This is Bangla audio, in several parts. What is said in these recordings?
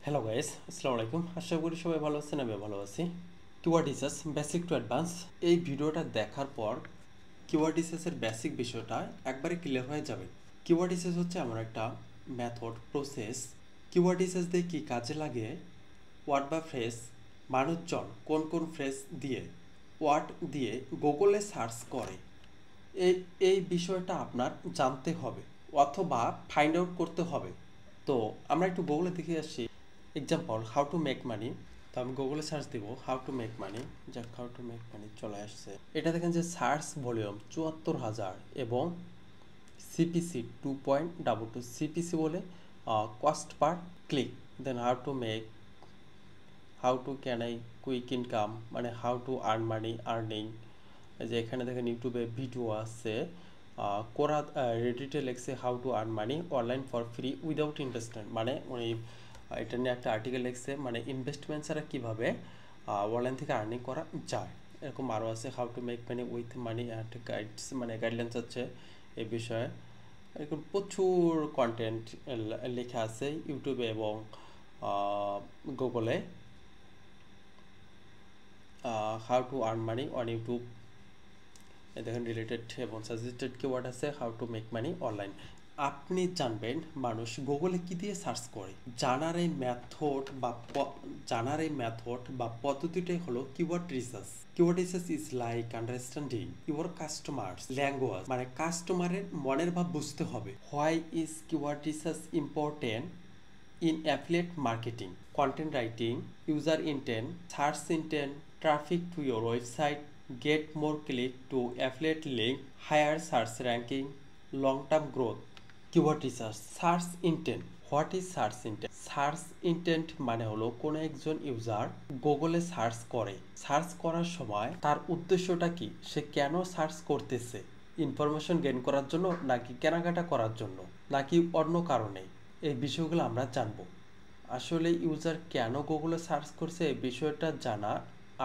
হ্যালো গাইস, আসসালামু আলাইকুম। আশা করি সবাই ভালো আছেন, আমি ভালো আছি। Keyword research basic to advance, এই ভিডিওটা দেখার পর কিওয়ার্ড রিসার্চের বেসিক বিষয়টা একবারে ক্লিয়ার হয়ে যাবে। কিওয়ার্ড রিসার্চ হচ্ছে এমন একটা মেথড প্রসেস। কিওয়ার্ড রিসার্চ দিয়ে কী কাজে লাগে, ওয়ার্ড বা ফ্রেজ মানুষজন কোন কোন ফ্রেজ দিয়ে ওয়ার্ড দিয়ে গুগলে সার্চ করে, এই এই বিষয়টা আপনার জানতে হবে অথবা ফাইন্ড আউট করতে হবে। তো আমরা একটু গুগলে দেখে আসি। Example, how to make money. তো আমি গুগলে সার্চ দিব হাউ টু মেক মানি। যাক, হাউ টু মেক মানি চলে আসছে। এটা দেখেন যে সার্চ ভলিউম 74,000 এবং সিপিসি 2.22 সিপিসি বলে cost per click. Then how to make, how to can I quick income, মানে how to earn money, earning. যে এখানে দেখেন ইউটিউবে ভিডিও আছে। কোরা রেডিটে লেখছে how to earn money online for free without investment, মানে উনি এটা নিয়ে একটা আর্টিকেল লিখছে, মানে ইনভেস্টমেন্ট ছাড়া কীভাবে অনলাইন থেকে আর্নিং করা যায়। এরকম আরও আছে how to make money with money and guides, মানে গাইডলাইন্স আছে এই বিষয়ে। এরকম প্রচুর কন্টেন্ট লেখা আছে ইউটিউবে এবং গুগলে। How to earn money on YouTube, দেখেন রিলেটেড এবং সাজেস্টেড কিওয়ার্ড আছে how to make money online. আপনি জানবেন মানুষ গুগলে কি দিয়ে সার্চ করে। জানার এই মেথড বা পদ্ধতিটাই হলো keyword research. Keyword research is like understanding your customers language, মানে কাস্টমারের মনের ভাব বুঝতে হবে। Why is keyword research important in affiliate marketing, content writing, user intent, search intent, traffic to your website, get more click to affiliate link, higher search ranking, long term growth. Keyword research, search intent. What is search intent? Search intent মানে হলো কোনো একজন ইউজার গুগলে সার্চ করে, সার্চ করার সময় তার উদ্দেশ্যটা কি, সে কেন সার্চ করতেছে, ইনফরমেশন গেইন করার জন্য নাকি কেনাকাটা করার জন্য নাকি অন্য কারণে, এই বিষয়গুলো আমরা জানব। আসলে ইউজার কেন গুগলে সার্চ করছে এই বিষয়টা জানা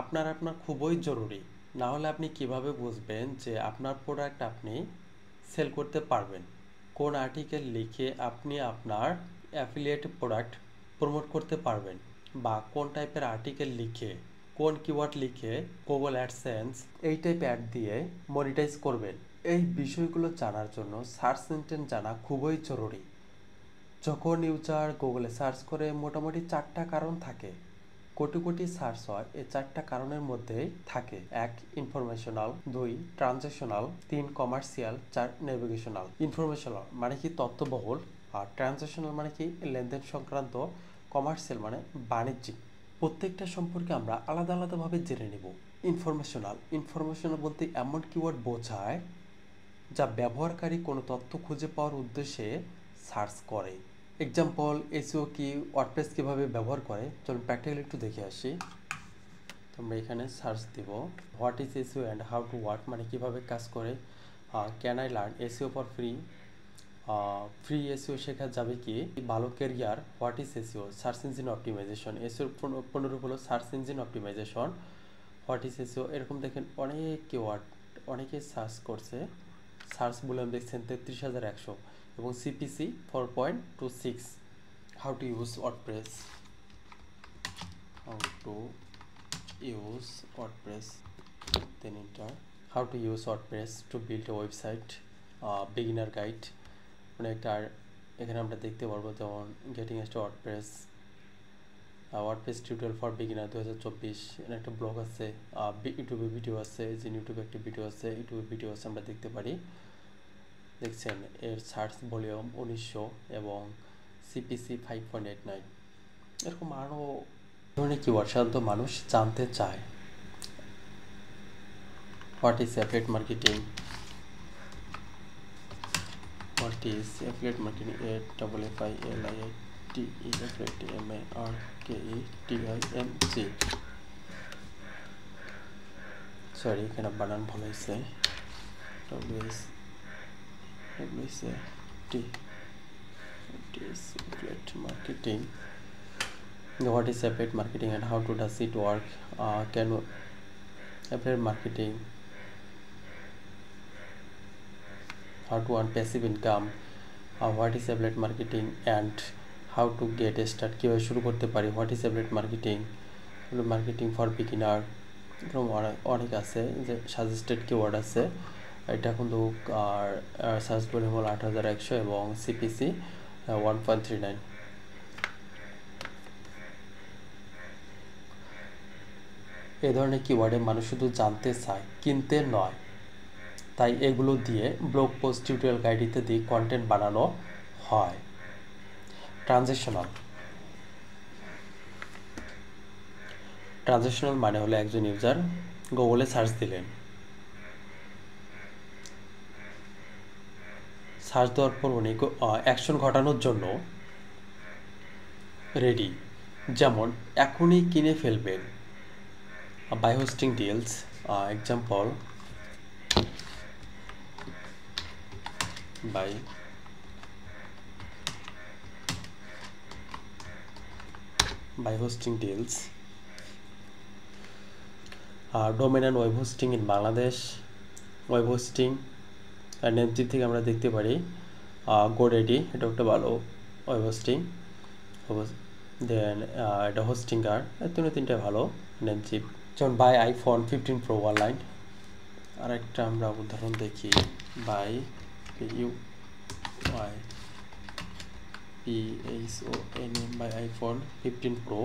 আপনার খুবই জরুরি। না হলে আপনি কিভাবে বুঝবেন যে আপনার প্রোডাক্ট আপনি সেল করতে পারবেন, কোন আর্টিকেল লিখে আপনি আপনার অ্যাফিলিয়েট প্রোডাক্ট প্রমোট করতে পারবেন, বা কোন টাইপের আর্টিকেল লিখে কোন কিওয়ার্ড লিখে গুগল অ্যাডসেন্স এই টাইপ অ্যাড দিয়ে মনিটাইজ করবেন। এই বিষয়গুলো জানার জন্য সার্চ ইঞ্জিন জানা খুবই জরুরি। যখন ইউজার গুগলে সার্চ করে মোটামুটি 4টা কারণ থাকে, কোটি কোটি সার্চ হয় এই 4টা কারণের মধ্যেই থাকে। 1 informational, 2 transactional, 3 commercial, 4 navigational. Informational মানে কি তথ্যবহুল, আর ট্রানজ্যাকশনাল মানে কি লেনদেন সংক্রান্ত, কমার্শিয়াল মানে বাণিজ্যিক। প্রত্যেকটা সম্পর্কে আমরা আলাদা আলাদাভাবে জেনে নেব। ইনফরমেশনাল বলতে এমন কিওয়ার্ড বোঝায় যা ব্যবহারকারী কোনো তথ্য খুঁজে পাওয়ার উদ্দেশ্যে সার্চ করে। এক্সাম্পল, এসইও কি, ওয়ার্ডপ্রেস কীভাবে ব্যবহার করে, চলুন প্র্যাকটিক্যালি একটু দেখে আসি। তোমরা এখানে সার্চ দিব what is SEO and how to work, মানে কীভাবে কাজ করে। Can I learn SEO for free, free SEO শেখা যাবে কি, ভালো career, what is SEO, search engine optimization, এসইওর পুনরূপ হলো search engine optimization, what is SEO. এরকম দেখেন অনেক কিওয়ার্ড অনেকে সার্চ করছে। সার্চ ভলিউম দেখছেন 33,100 এবং CPC 4.26। How to use WordPress, then enter. How to use WordPress to build a website, beginner guide, মানে একটা এখানে আমরা দেখতে পারবো যেমন getting started WordPress tutorial for beginner 2024, এর একটা ব্লগ আছে, ইউটিউবে ভিডিও আছে, যে ইউটিউবে একটা ভিডিও আছে, আমরা দেখতে পারি। দেখছেন এর সার্চ ভলিউম 1900 এবং সিপিসি 5.89। এরকম আরও ধরনের কিওয়ার্ড সাধারণত মানুষ জানতে চায়। What is affiliate marketing, what is affiliate marketing, AFFILIATE sorry এখানে বানান ভালো হয়েছে, affiliate marketing. What is affiliate marketing and how does it work? Can affiliate marketing, how to earn passive income, what is affiliate marketing and how to get start, কীভাবে শুরু করতে পারি, what is affiliate marketing, marketing for beginner, এরকম অনেক আছে যে সাজেস্টেড কিওয়ার্ড আছে। এটা কিন্তু আর সার্চ ভলিউম হল 8100 এবং সিপিসি 1.39। এই ধরনের কিওয়ার্ডে মানুষ শুধু জানতে চায়, কিনতে নয়। তাই এগুলো দিয়ে ব্লগ পোস্ট, টিউটোরিয়াল গাইড ইত্যাদি কন্টেন্ট বানানো হয়। ট্রানজেকশনাল মানে হলো একজন ইউজার গুগলে সার্চ দিলেন, সার্চ দেওয়ার পর উনি অ্যাকশন ঘটানোর জন্য রেডি। যেমন এখনই কিনে ফেলবেন, buy hosting deals, example by hosting deals, domain and web hosting in Bangladesh, web hosting Namecheap থেকে আমরা দেখতে পারি GoDaddy, এটা একটা ভালো ওয়েব হোস্টিং। দেন এটা হোস্টিংগার, তিনটা ভালো নেমচিপ। যেমন বাই আইফোন 15 Pro অনলাইন। আর একটা আমরা উদাহরণ দেখি, buy PHONM buy iPhone 15 Pro।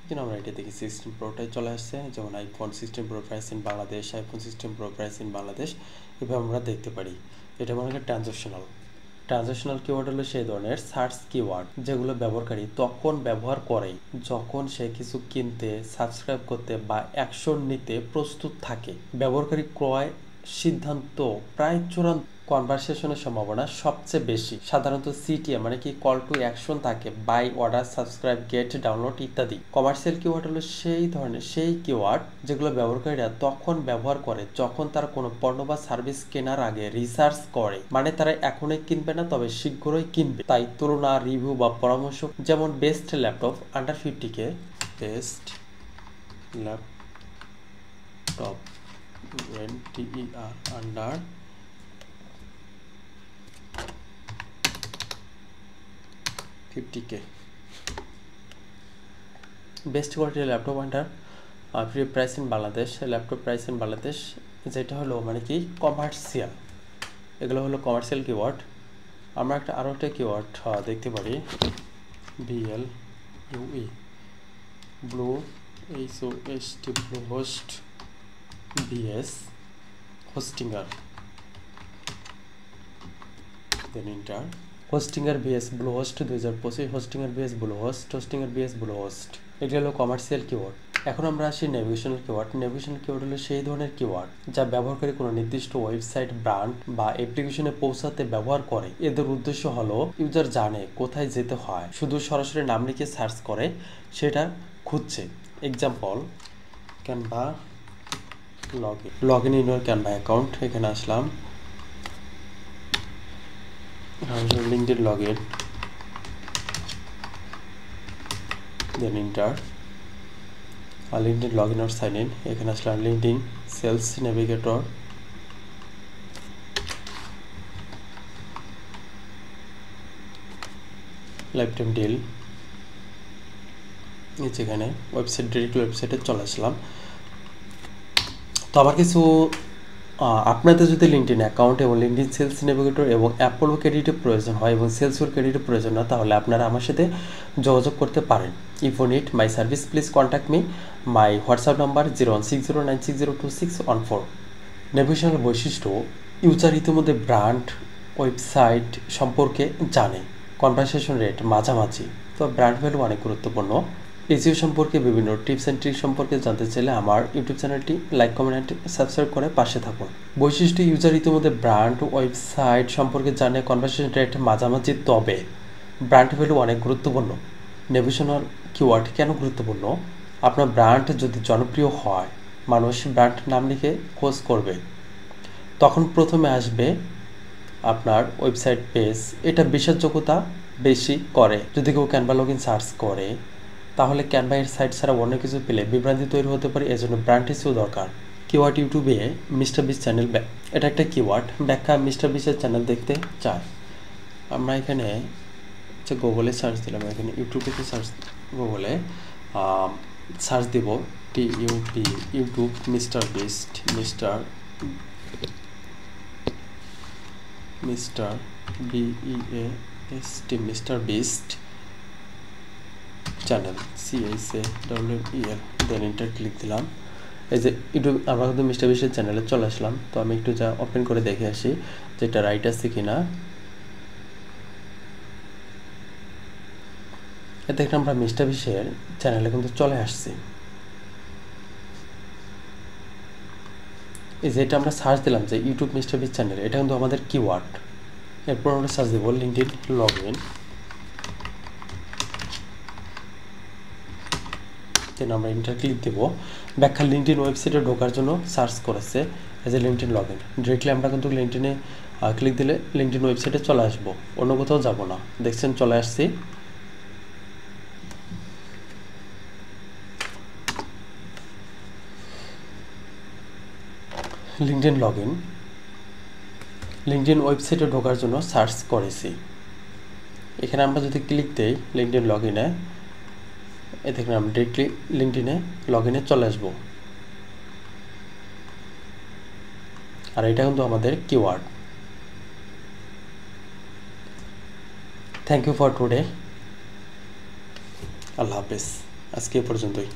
যেন আমরা এটা দেখি 16 Proটাই চলে আসছে, যেমন iPhone 16 Pro price in Bangladesh, iPhone 16 Pro price in Bangladesh, এভাবে আমরা দেখতে পারি। এটা মনে হয় ট্রানজেকশনাল কিওয়ার্ড হলো সেই ধরনের সার্চ কিওয়ার্ড যেগুলো ব্যবহারকারী তখন ব্যবহার করে যখন সে কিছু কিনতে, সাবস্ক্রাইব করতে বা অ্যাকশন নিতে প্রস্তুত থাকে। ব্যবহারকারী ক্রয় সিদ্ধান্ত প্রায় চূড়ান্ত, কনভারসেশনের সম্ভাবনা সবচেয়ে বেশি। সাধারণত সিটিএম মানে কি, কল টু অ্যাকশন থাকে, buy, order, subscribe, get, download ইত্যাদি। কমার্শিয়াল কিওয়ার্ড হলো সেই কিওয়ার্ড যেগুলো ব্যবহারকারীরা তখন ব্যবহার করে যখন তারা কোনো পণ্য বা সার্ভিস কেনার আগে রিসার্চ করে, মানে তারা এখনই কিনবে না, তবে শীঘ্রই কিনবে। তাই তুলনা, রিভিউ বা পরামর্শ, যেমন best laptop under 50K, best laptop under 50K, best quality laptop under free price in Bangladesh, laptop price in Bangladesh, যেটা হলো মানে কি কমার্শিয়াল। এগুলো হলো কমার্শিয়াল কিওয়ার্ড। আমরা আরও একটা কিওয়ার্ড দেখতে পারি, BLUE, blue HOST, Bluehost, BS Hostinger, then enter. Hostinger BS Bluehost 2025, Hostinger BS Bluehost, Hostinger BS Bluehost. এগুলো হলো কমার্শিয়াল কিওয়ার্ড। এখন আমরা আসি নেভিগেশনাল কিওয়ার্ড। নেভিগেশনাল কিওয়ার্ড হলো সেই ধরনের কিওয়ার্ড যা ব্যবহারকারী কোনো নির্দিষ্ট ওয়েবসাইট, ব্র্যান্ড বা অ্যাপ্লিকেশনে পৌঁছাতে ব্যবহার করে। এদের উদ্দেশ্য হলো ইউজার জানে কোথায় যেতে হয়, শুধু সরাসরি নাম লিখে সার্চ করে সেটা খুঁজছে। Example, Canva log in your Canva account, এখানে আসলাম, LinkedIn login, then enter LinkedIn login or sign in, এখানে আসলাম LinkedIn sales navigator, lifetime deal, যেখানে ওয়েবসাইট, ডিরেক্ট ওয়েবসাইটে চলে আসলাম। তো আমার কিছু আপনাদের যদি লিঙ্কডিন অ্যাকাউন্ট এবং লিঙ্কডিন সেলস নেভিগেটর এবং অ্যাপোলো ক্রেডিটের প্রয়োজন হয় এবং সেলসফোর্স ক্রেডিটের প্রয়োজন না, তাহলে আপনারা আমার সাথে যোগাযোগ করতে পারেন। If you need my service please contact me. My WhatsApp number 016096026114। Navigational বৈশিষ্ট্য, ইউজার ইতিমধ্যে ব্র্যান্ড, ওয়েবসাইট সম্পর্কে জানে। কনভারসেশন রেট মাঝামাঝি। তো ব্র্যান্ড ভ্যালু অনেক গুরুত্বপূর্ণ। এসইও সম্পর্কে বিভিন্ন টিপস অ্যান্ড ট্রিক্স সম্পর্কে জানতে চাইলে আমার ইউটিউব চ্যানেলটি লাইক, কমেন্ট, সাবস্ক্রাইব করে পাশে থাকুন। বৈশিষ্ট্য, ইউজার ইতিমধ্যে ব্র্যান্ড, ওয়েবসাইট সম্পর্কে জানে, কনভারসেশন রেট মাঝামাঝি, তবে ব্র্যান্ড ভ্যালু অনেক গুরুত্বপূর্ণ। নেভিগেশনাল কিওয়ার্ড কেন গুরুত্বপূর্ণ? আপনার ব্র্যান্ড যদি জনপ্রিয় হয়, মানুষ ব্র্যান্ড নাম লিখে খোঁজ করবে, তখন প্রথমে আসবে আপনার ওয়েবসাইট পেজ। এটা বিশ্বাসযোগ্যতা বেশি করে। যদি কেউ ক্যানভা লগইন সার্চ করে, তাহলে ক্যানভা এর সাইট ছাড়া অন্য কিছু পেলে বিভ্রান্তি তৈরি হতে পারে। এজন্য ব্র্যান্ড এসইও দরকার। কিওয়ার্ড, ইউটিউবে মিস্টার বিস্ট চ্যানেল, এটা একটা কিওয়ার্ড। ব্যাখ্যা, মিস্টার বিস্টের চ্যানেল দেখতে চাই। আমরা এখানে আচ্ছা গুগলে সার্চ দিলাম, এখানে ইউটিউবে সার্চ, গুগলে সার্চ দেব TUB YouTube Mr Beast, Mr BEAST Mr Beast channel CHANNEL, then enter click দিলাম। এই যে ইউটিউব আমরা কিন্তু মিস্টার বিস্টের চ্যানেলে চলে আসলাম। তো আমি একটু যা ওপেন করে দেখে আসি যেটা রাইট আছে কিনা। এতে আমরা মিস্টার বিস্টের চ্যানেলে কিন্তু চলে আসছি। এই যে এটা আমরা সার্চ দিলাম যে ইউটিউব মিস্টার বিস্ট চ্যানেল, এটা কিন্তু আমাদের কিওয়ার্ড। এরপর আমরা সার্চ দেব লিঙ্কডইন লগ ইন, দেন আমরা এন্টার ক্লিক দেব। ব্যাখ্যা লিঙ্কডইন ওয়েবসাইটে ঢোকার জন্য সার্চ করেছে এই যে লিঙ্কডইন লগ ইন। ডিরেক্টলি আমরা কিন্তু লিঙ্কডইনে ক্লিক দিলে লিঙ্কডইন ওয়েবসাইটে চলে আসবো, অন্য কোথাও যাব না। দেখছেন চলে আসছি। লিঙ্কডইন লগ ইন, লিঙ্কডইন ওয়েবসাইটে ঢোকার জন্য সার্চ করেছি। এখানে আমরা যদি ক্লিক দিই লিঙ্কডইন লগ ইনে, এ দেখুন আমরা ডিরেক্টলি লিঙ্কডইনে লগ ইনে চলে আসবো। আর এটা কিন্তু আমাদের keyword. Thank you for today. আল্লাহ হাফেজ, আজকে এ পর্যন্তই।